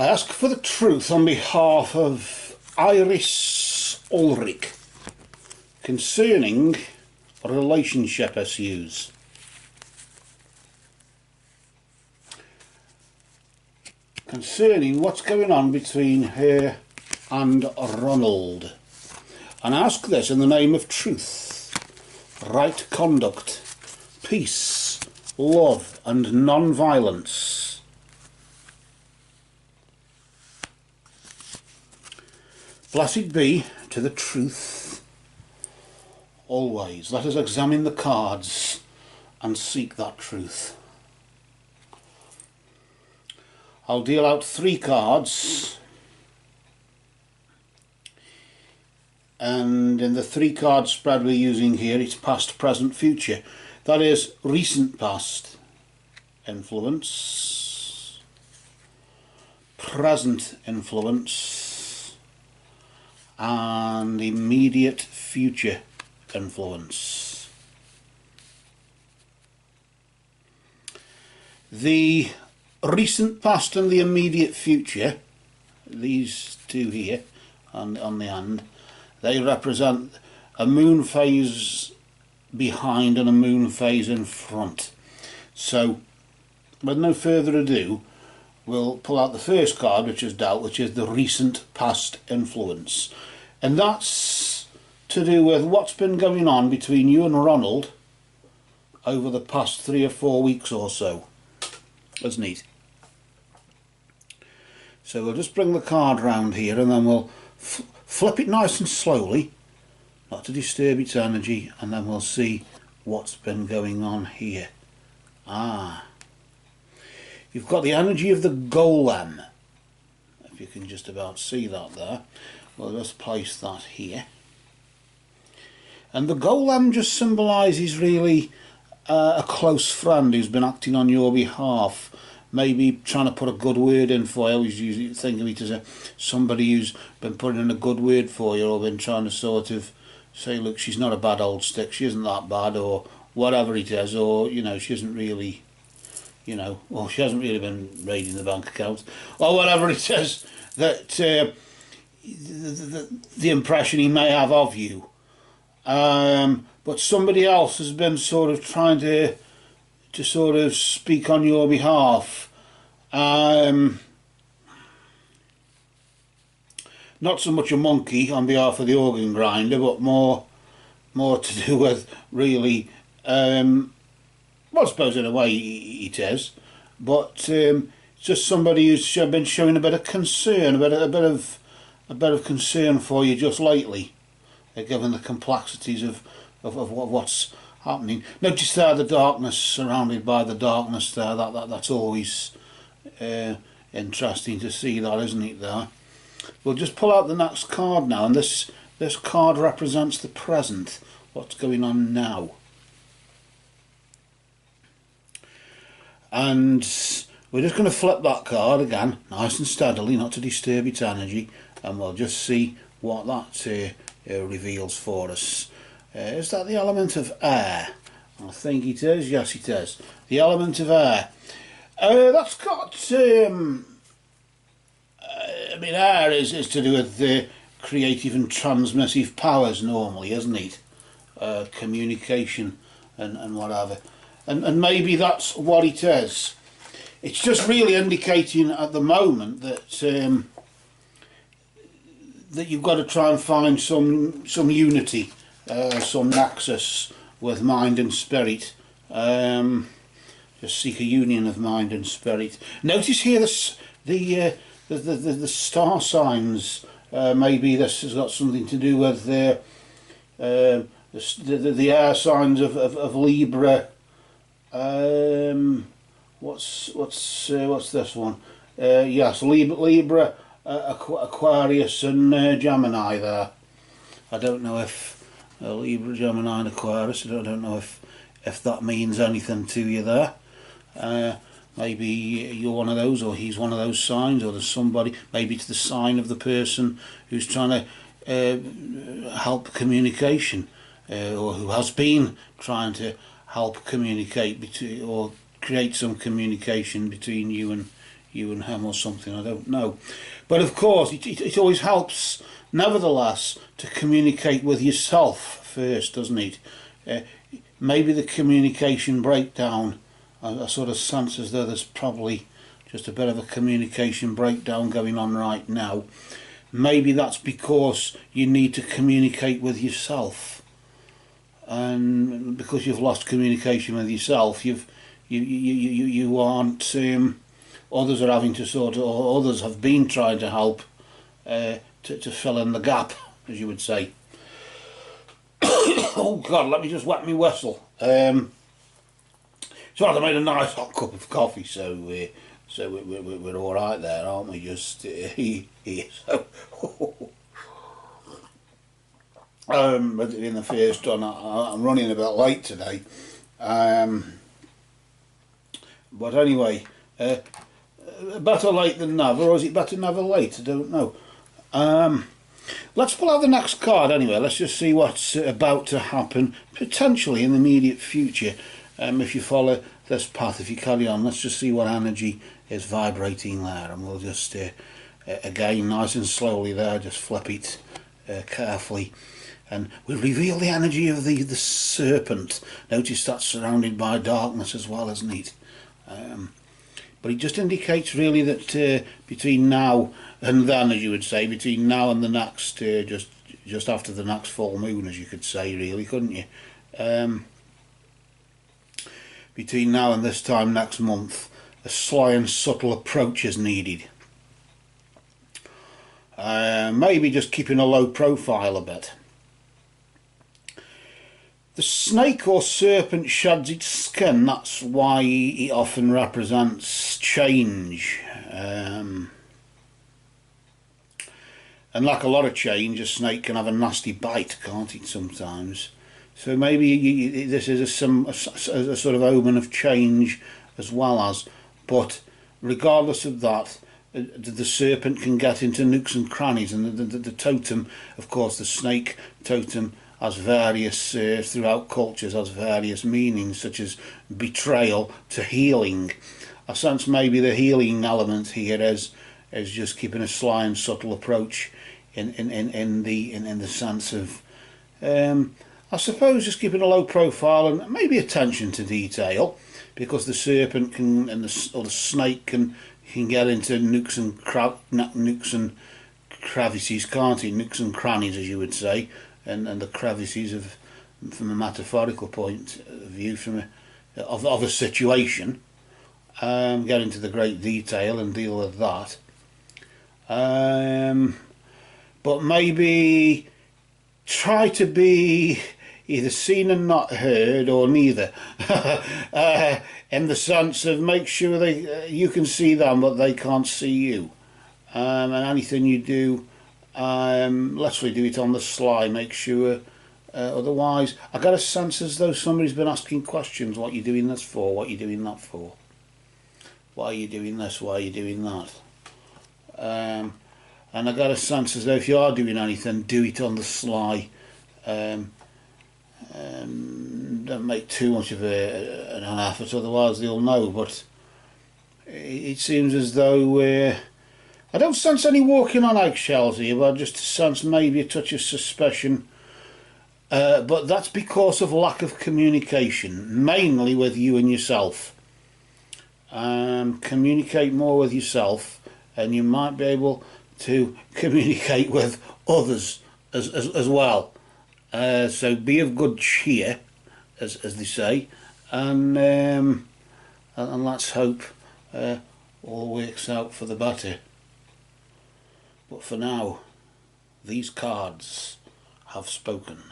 I ask for the truth on behalf of Ulrich concerning relationship issues. Concerning what's going on between her and Ronald. And I ask this in the name of truth, right conduct, peace, love and non-violence. Blessed be to the truth always. Let us examine the cards and seek that truth. I'll deal out 3 cards, and in the 3 card spread we're using here it's past, present, future. That is recent past influence, present influence and immediate future influence. The recent past and the immediate future, these 2 here on the end, they represent a moon phase behind and a moon phase in front. So with no further ado, we'll pull out the first card which is dealt, which is the recent past influence, and that's to do with what's been going on between you and Ronald over the past 3 or 4 weeks or so. That's neat. So we'll just bring the card round here and then we'll flip it nice and slowly, not to disturb its energy, and then we'll see what's been going on here. You've got the energy of the golem, if you can just about see that there. We'll just place that here. And the golem just symbolises really a close friend who's been acting on your behalf, maybe trying to put a good word in for you. I always usually think of it as somebody who's been putting in a good word for you, or been trying to sort of say, look, she's not a bad old stick, she isn't that bad, or whatever it is, or, you know, she isn't really, you know, well, she hasn't really been raiding the bank account, or whatever it is that the impression he may have of you. But somebody else has been sort of trying to sort of speak on your behalf. Not so much a monkey on behalf of the organ grinder, but more to do with really, well, I suppose in a way it is, but just somebody who's been showing a bit of concern, a bit of concern for you just lately, given the complexities of what's happening. Notice there the darkness, surrounded by the darkness there. That's always interesting to see, that, isn't it? There. We'll just pull out the next card now, and this card represents the present. What's going on now? And we're just going to flip that card again, nice and steadily, not to disturb its energy, and we'll just see what that reveals for us. Is that the element of air? I think it is. Yes, it is. The element of air. That's got. I mean, air is to do with creative and transmissive powers normally, isn't it? Communication and whatever. And maybe that's what it is. It's just really indicating at the moment that that you've got to try and find some unity, some nexus with mind and spirit. Just seek a union of mind and spirit. Notice here the star signs. Maybe this has got something to do with the air signs of Libra. What's this one? Yes, Libra, Aquarius and Gemini there. I don't know if Libra, Gemini and Aquarius, I don't know if that means anything to you there. Maybe you're one of those, or he's one of those signs, or there's somebody, maybe it's the sign of the person who's trying to help communication, or who has been trying to help communicate between, or create some communication between you you and him or something, I don't know. But of course, it always helps, nevertheless, to communicate with yourself first, doesn't it? Maybe the communication breakdown, I sort of sense as though there's probably just a bit of a communication breakdown going on right now. Maybe that's because you need to communicate with yourself, and because you've lost communication with yourself, you aren't. Others are having to or others have been trying to help to fill in the gap, as you would say. Oh God, let me just wet me whistle. So I made a nice hot cup of coffee, so we're all right there, aren't we? Just here. So, but in the first one, I'm running a bit late today. But anyway, better late than never, or is it better never late? I don't know. Let's pull out the next card anyway. Let's just see what's about to happen, potentially in the immediate future. If you follow this path, if you carry on, let's just see what energy is vibrating there, and we'll just again, nice and slowly there, just flip it carefully, and we reveal the energy of the serpent. Notice that's surrounded by darkness as well, isn't it? But it just indicates really that between now and then, as you would say, between now and the next, just after the next full moon, as you could say, really, couldn't you? Between now and this time next month, a sly and subtle approach is needed. Maybe just keeping a low profile a bit. The snake or serpent sheds its skin. That's why it often represents change. And like a lot of change, a snake can have a nasty bite, can't it, sometimes? So maybe this is a sort of omen of change as well as, but regardless of that, the serpent can get into nooks and crannies, and the totem, of course, the snake totem, has various, throughout cultures, has various meanings, such as betrayal to healing. I sense maybe the healing element here is just keeping a sly and subtle approach in the sense of, I suppose, just keeping a low profile and maybe attention to detail, because the serpent can, or the snake can get into nooks and crevices, can't he? Nooks and crannies, as you would say, and the crevices from a metaphorical point of view, of a situation. Get into the great detail and deal with that. But maybe try to be either seen and not heard, or neither. In the sense of, make sure you can see them but they can't see you. And anything you do, literally do it on the sly. Make sure, otherwise I got a sense as though somebody's been asking questions. What are you doing this for? What are you doing that for? Why are you doing this? Why are you doing that? And I got a sense as though if you are doing anything, do it on the sly. Don't make too much of an effort, otherwise they'll know. But it seems as though I don't sense any walking on eggshells here, but I just sense maybe a touch of suspicion. But that's because of lack of communication, mainly with you and yourself. Communicate more with yourself, and you might be able to communicate with others as well. So be of good cheer, as they say, and let's hope all works out for the better. But for now, these cards have spoken.